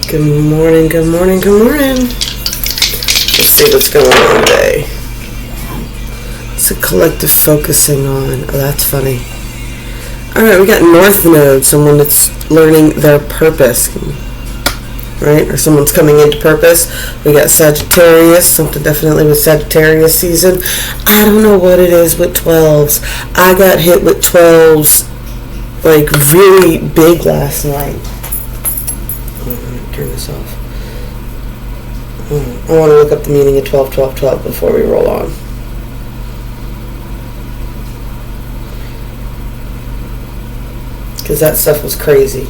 Good morning, good morning, good morning. Let's see what's going on today. It's a collective focusing on. Oh, that's funny. Alright, we got North Node, someone that's learning their purpose. Right? Or someone's coming into purpose. We got Sagittarius, something definitely with Sagittarius season. I don't know what it is with 12s. I got hit with 12s like really big last night. Turn this off. I want to look up the meaning of 12, 12, 12 before we roll on. Because that stuff was crazy.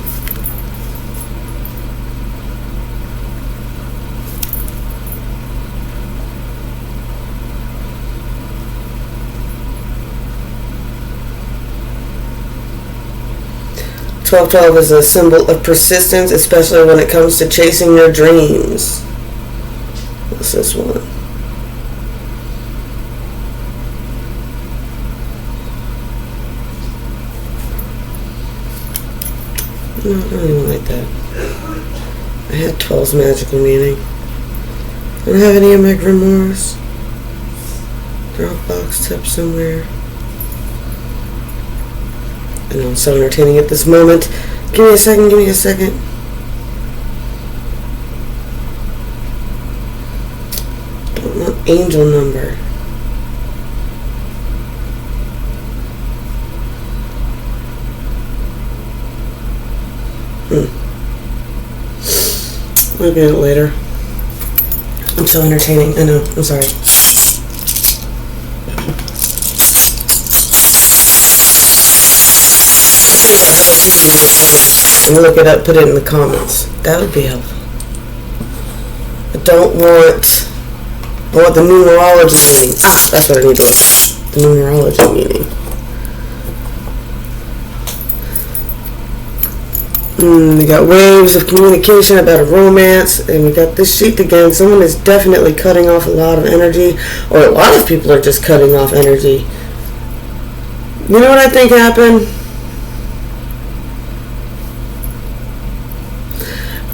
Twelve 12 is a symbol of persistence, especially when it comes to chasing your dreams. What's this one? No, I don't even like that. I had 12's magical meaning. I don't have any of my grimoires. Dropbox tip somewhere. I know I'm so entertaining at this moment. Give me a second, give me a second. Don't want angel number. I'll get it later. I'm so entertaining. I know. I'm sorry. And look it up, put it in the comments. That would be helpful. I want the numerology meaning. That's what I need to do. The numerology meaning. We got waves of communication about a romance, and we got this sheet again. Someone is definitely cutting off a lot of energy, or a lot of people are just cutting off energy. You know what I think happened?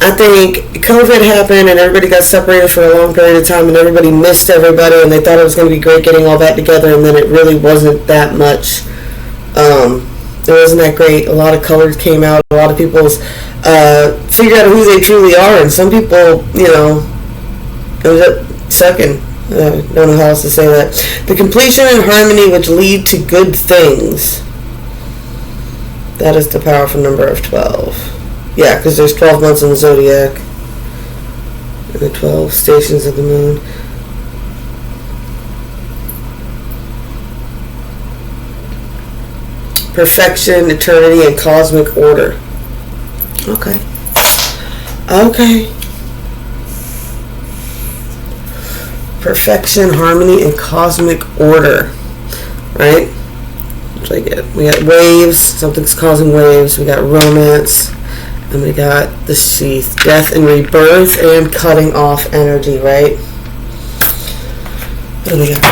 I think COVID happened and everybody got separated for a long period of time and everybody missed everybody and they thought it was going to be great getting all that together, and then it really wasn't that much. It wasn't that great. A lot of colors came out. A lot of people figured out who they truly are, and some people, it was sucking. Don't know how else to say that. The completion and harmony which lead to good things. That is the powerful number of 12. Yeah, because there's 12 months in the zodiac. And the 12 stations of the moon. Perfection, eternity, and cosmic order. Okay. Perfection, harmony, and cosmic order. Right? Which I get. We got waves. Something's causing waves. We got romance. And we got the sheath, death and rebirth, and cutting off energy, right? What do we got?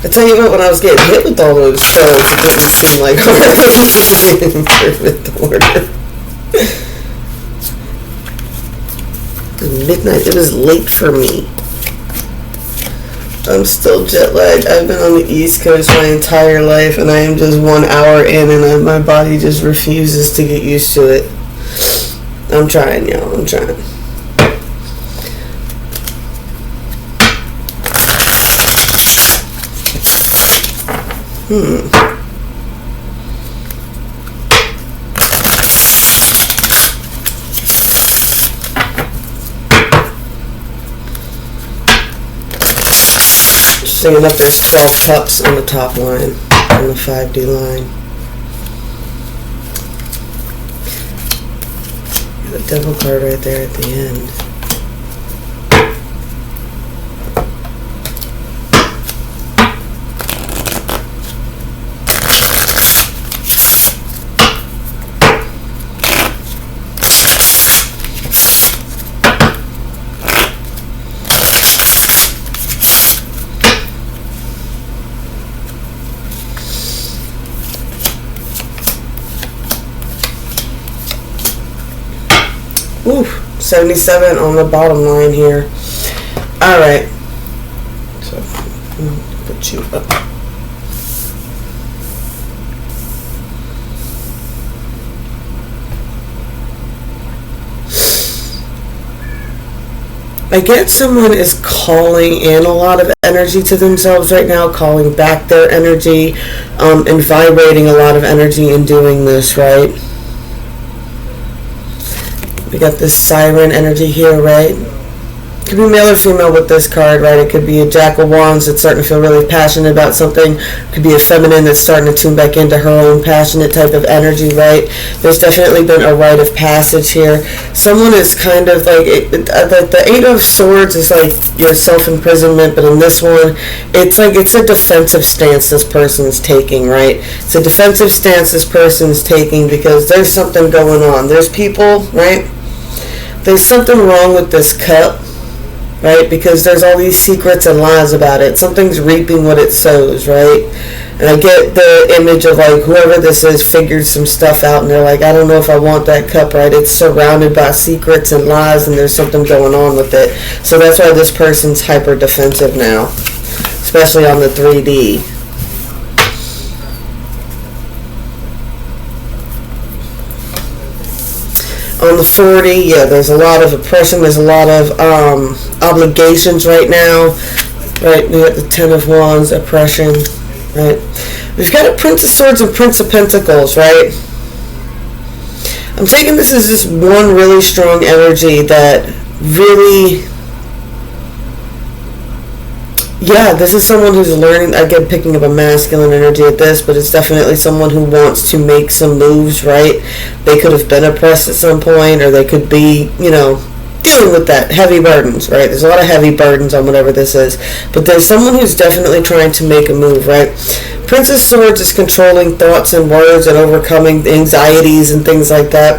I tell you what, when I was getting hit with all those spells, it didn't seem like everything was in perfect order. Midnight, it was late for me. I'm still jet lagged. I've been on the East Coast my entire life and I am just 1 hour in and my body just refuses to get used to it. I'm trying, y'all. I'm trying. Seeing that there's 12 cups on the top line, on the 5D line. The devil card right there at the end. Ooh, 77 on the bottom line here. All right. So, put you up. I get someone is calling in a lot of energy to themselves right now, calling back their energy, and vibrating a lot of energy in doing this, right? We got this siren energy here, right? It could be male or female with this card, right? It could be a Jack of Wands that's starting to feel really passionate about something. It could be a feminine that's starting to tune back into her own passionate type of energy, right? There's definitely been a rite of passage here. Someone is kind of like, the Eight of Swords is like your self-imprisonment, but in this one, it's like it's a defensive stance this person's taking, right? It's a defensive stance this person's taking because there's something going on. There's people, right? There's something wrong with this cup, right? Because there's all these secrets and lies about it. Something's reaping what it sows, right? And I get the image of like whoever this is figured some stuff out and they're like, I don't know if I want that cup, right? It's surrounded by secrets and lies and there's something going on with it. So that's why this person's hyper defensive now, especially on the 3D. On the 40, yeah, there's a lot of oppression. There's a lot of obligations right now. Right, we got the 10 of Wands, oppression. Right, we've got a Prince of Swords and Prince of Pentacles. Right, I'm taking this as just one really strong energy that really. Yeah, this is someone who's learning, again, picking up a masculine energy at this, but it's definitely someone who wants to make some moves, right? They could have been oppressed at some point, or they could be, dealing with that, heavy burdens, right? There's a lot of heavy burdens on whatever this is. But there's someone who's definitely trying to make a move, right? Prince of Swords is controlling thoughts and words and overcoming anxieties and things like that.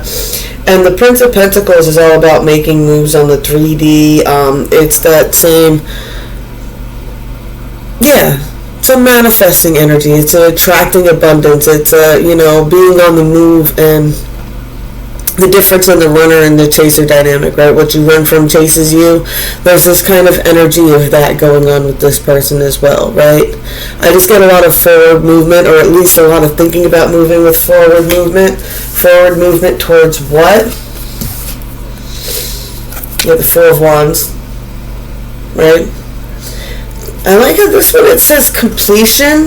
And the Prince of Pentacles is all about making moves on the 3D. It's that same... Yeah, it's a manifesting energy. It's an attracting abundance. It's being on the move, and the difference in the runner and the chaser dynamic, right? What you run from chases you. There's this kind of energy of that going on with this person as well, right? I just get a lot of forward movement, or at least a lot of thinking about moving with forward movement. Forward movement towards what? Yeah, the Four of Wands, right? I like how this one, it says completion,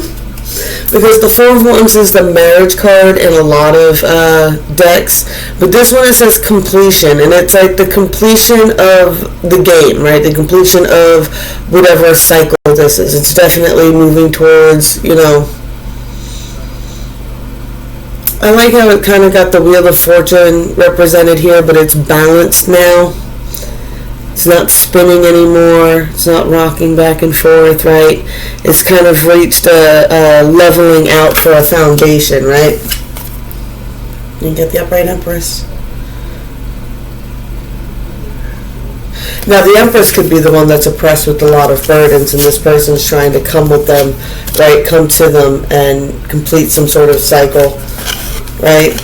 because the Four of Wands is the marriage card in a lot of decks, but this one it says completion, and it's like the completion of the game, right? The completion of whatever cycle this is. It's definitely moving towards, I like how it kind of got the Wheel of Fortune represented here, but it's balanced now. It's not spinning anymore. It's not rocking back and forth, right? It's kind of reached a leveling out for a foundation, right? You get the upright Empress. Now, the Empress could be the one that's oppressed with a lot of burdens, and this person's trying to come with them, right? Come to them and complete some sort of cycle, right?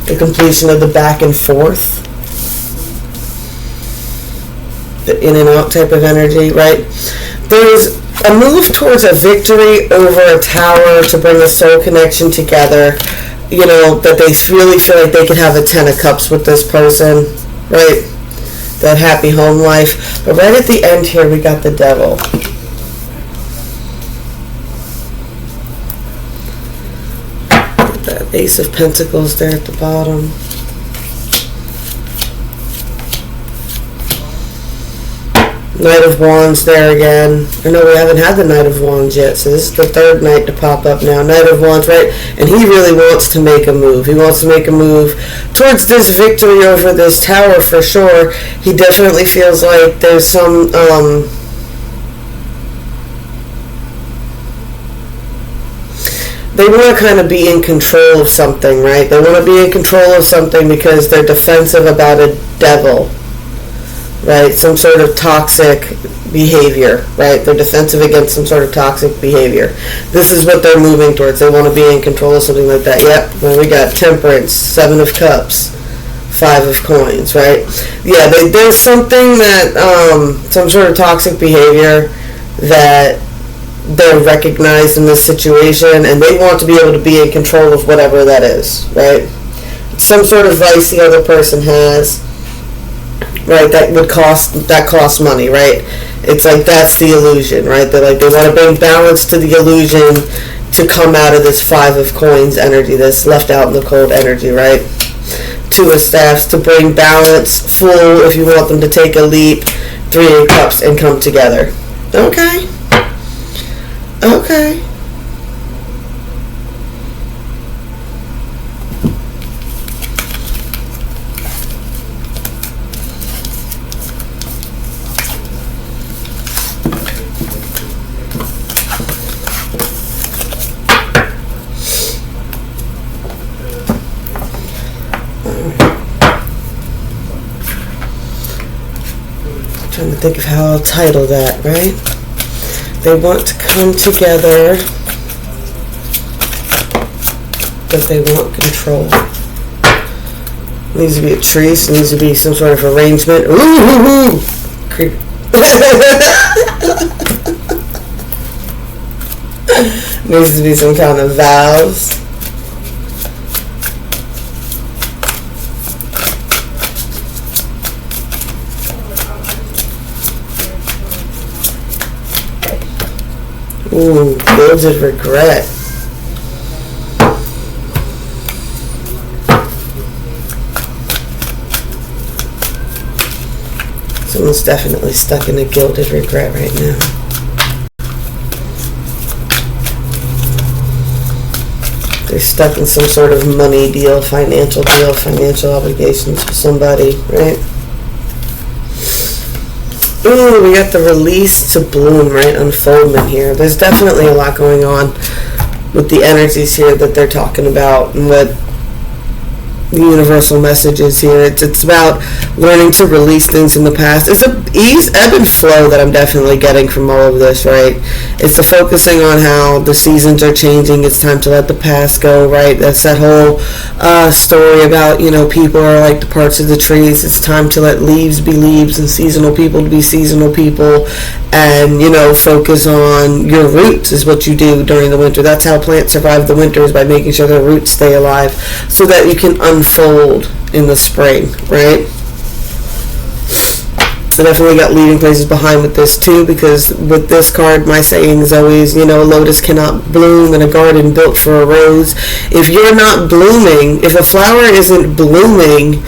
The completion of the back and forth, the in and out type of energy, right? There's a move towards a victory over a tower to bring a soul connection together, that they really feel like they could have a 10 of Cups with this person, right? That happy home life. But right at the end here, we got the Devil. That Ace of Pentacles there at the bottom. Knight of Wands there again. I know we haven't had the Knight of Wands yet, so this is the third Knight to pop up now. Knight of Wands, right? And he really wants to make a move. He wants to make a move towards this victory over this tower for sure. He definitely feels like there's some... they want to kind of be in control of something, right? They want to be in control of something because they're defensive about a devil, right? Some sort of toxic behavior, right? They're defensive against some sort of toxic behavior. This is what they're moving towards. They want to be in control of something like that. Yep. Well, we got Temperance, 7 of Cups, 5 of Coins, right? Yeah, there's something that, some sort of toxic behavior that they're recognized in this situation, and they want to be able to be in control of whatever that is, right? Some sort of vice the other person has, right? That costs money, right? It's like that's the illusion, right? They're like, they want to bring balance to the illusion to come out of this 5 of Coins energy that's left out in the cold energy, right? 2 of Staffs to bring balance, Fool if you want them to take a leap, 3 of Cups and come together. Okay. Okay. Trying to think of how I'll title that, right? They want to come together, but they want control. Needs to be a treat. Needs to be some sort of arrangement. Ooh, creep. Needs to be some kind of vows. Ooh, gilded regret. Someone's definitely stuck in a gilded regret right now. They're stuck in some sort of money deal, financial obligations with somebody, right? Ooh, we got the release to bloom, right? Unfoldment here. There's definitely a lot going on with the energies here that they're talking about and what the universal message is here. It's about learning to release things in the past. It's a ebb and flow that I'm definitely getting from all of this, right? It's the focusing on how the seasons are changing. It's time to let the past go, right? That's that whole story about, people are like the parts of the trees. It's time to let leaves be leaves and seasonal people to be seasonal people, and, focus on your roots is what you do during the winter. That's how plants survive the winter, is by making sure their roots stay alive so that you can unfold in the spring, right? I definitely got leading places behind with this too, because with this card, my saying is always, a lotus cannot bloom in a garden built for a rose. If you're not blooming, if a flower isn't blooming,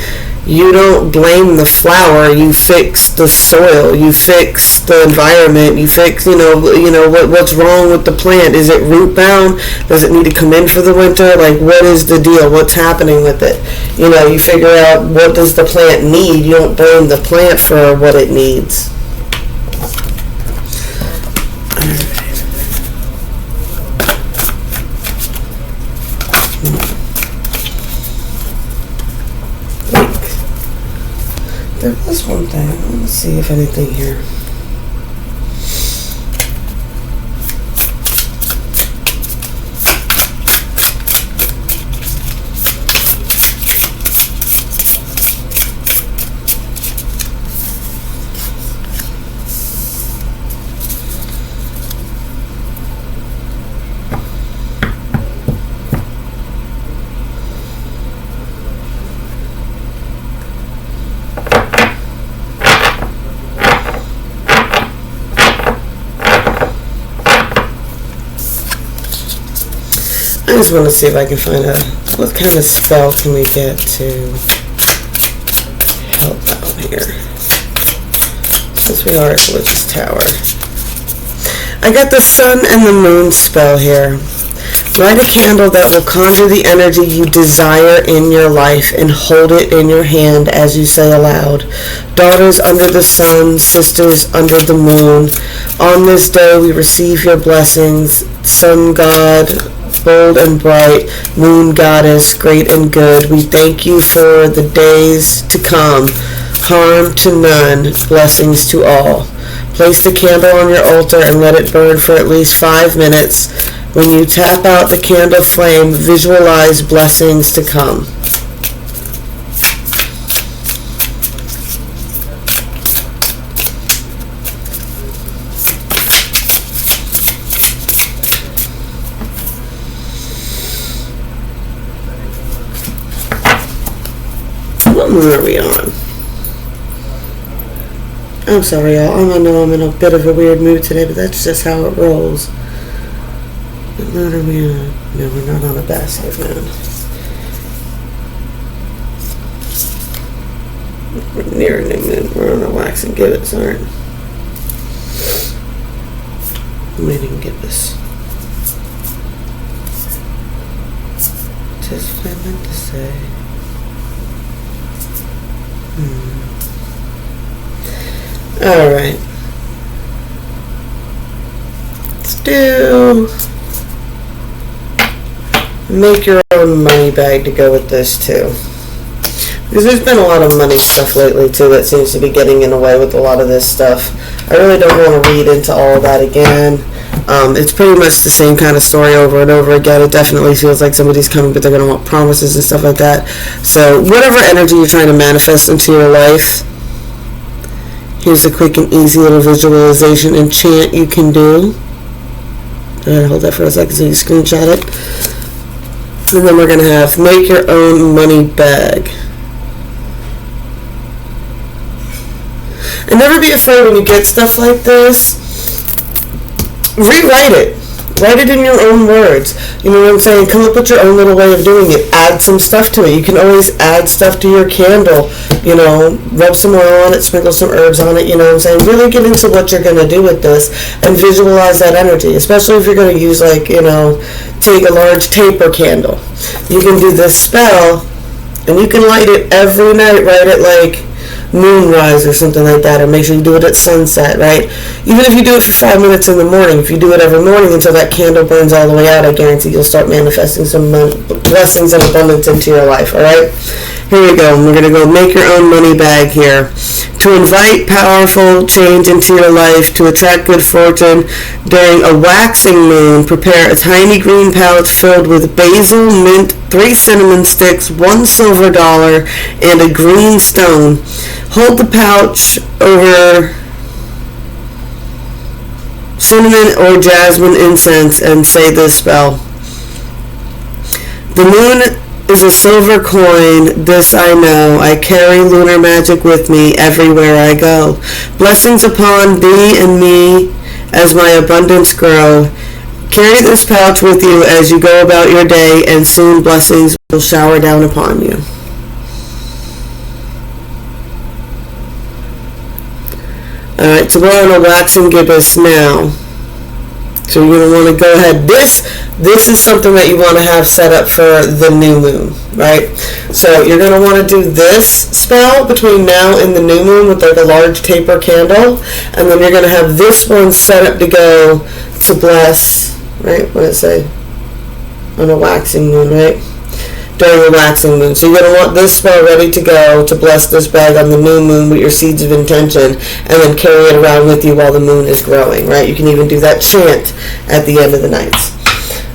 you don't blame the flower. You fix the soil. You fix the environment. You fix, what's wrong with the plant. Is it root bound? Does it need to come in for the winter? Like, what is the deal? What's happening with it? You figure out what does the plant need. You don't blame the plant for what it needs. There was one thing. Let's see if anything here. I just want to see if I can find out what kind of spell can we get to help out here. Since we are at the Witch's Tower. I got the Sun and the Moon spell here. Light a candle that will conjure the energy you desire in your life and hold it in your hand as you say aloud. Daughters under the sun, sisters under the moon. On this day we receive your blessings. Sun God, bold and bright, moon goddess, great and good. We thank you for the days to come. harm to none, blessings to all. Place the candle on your altar and let it burn for at least 5 minutes. When you tap out the candle flame, visualize blessings to come. What moon are we on? I'm sorry, y'all. I know I'm in a bit of a weird mood today, but that's just how it rolls. What moon are we on? No, we're not on a basket moon. We're near a new moon. We're on a waxing gibbets, aren't we? Maybe we can get this. Just what I meant to say. Alright. Let's do make your own money bag to go with this too. Because there's been a lot of money stuff lately too that seems to be getting in the way with a lot of this stuff. I really don't want to read into all of that again. It's pretty much the same kind of story over and over again. It definitely feels like somebody's coming, but they're going to want promises and stuff like that. So whatever energy you're trying to manifest into your life, here's a quick and easy little visualization and chant you can do. Go ahead, hold that for a second so you screenshot it. And then we're going to have make your own money bag. And never be afraid when you get stuff like this. Rewrite it. Write it in your own words. You know what I'm saying? Come up with your own little way of doing it. Add some stuff to it. You can always add stuff to your candle. You know, rub some oil on it, sprinkle some herbs on it. You know what I'm saying? Really get into what you're going to do with this and visualize that energy. Especially if you're going to use, like, you know, take a large taper candle. You can do this spell and you can light it every night right at, like, moonrise or something like that, or make sure you do it at sunset, right? Even if you do it for 5 minutes in the morning, if you do it every morning until that candle burns all the way out, I guarantee you'll start manifesting some blessings and abundance into your life, all right? Here we go. We're going to go make your own money bag here. To invite powerful change into your life, to attract good fortune during a waxing moon, prepare a tiny green pouch filled with basil, mint, 3 cinnamon sticks, 1 silver dollar, and a green stone. Hold the pouch over cinnamon or jasmine incense and say this spell. The moon is a silver coin, this I know. I carry lunar magic with me everywhere I go. Blessings upon thee and me as my abundance grow. Carry this pouch with you as you go about your day, and soon blessings will shower down upon you. Alright, so we're on a waxing gibbous now. So you're going to want to go ahead. This is something that you want to have set up for the new moon, right? So you're going to want to do this spell between now and the new moon with like a large taper candle. And then you're going to have this one set up to go to bless, right? What did it say? On a waxing moon, right? During the waxing moon. So you're going to want this spell ready to go to bless this bag on the new moon with your seeds of intention, and then carry it around with you while the moon is growing, right? You can even do that chant at the end of the nights.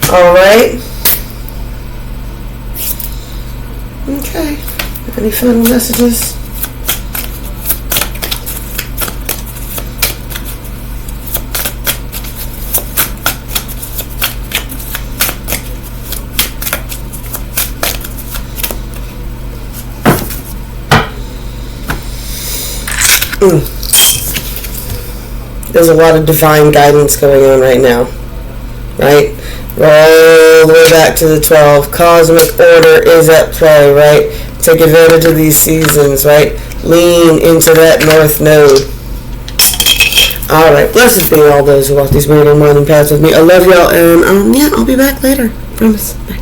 Alright? Okay. Any final messages? There's a lot of divine guidance going on right now, right? We're all the way back to the 12. Cosmic order is at play, right? Take advantage of these seasons, right? Lean into that north node. Alright, blessings be all those who walk these morning paths with me. I love y'all, and yeah, I'll be back later. Promise. Bye.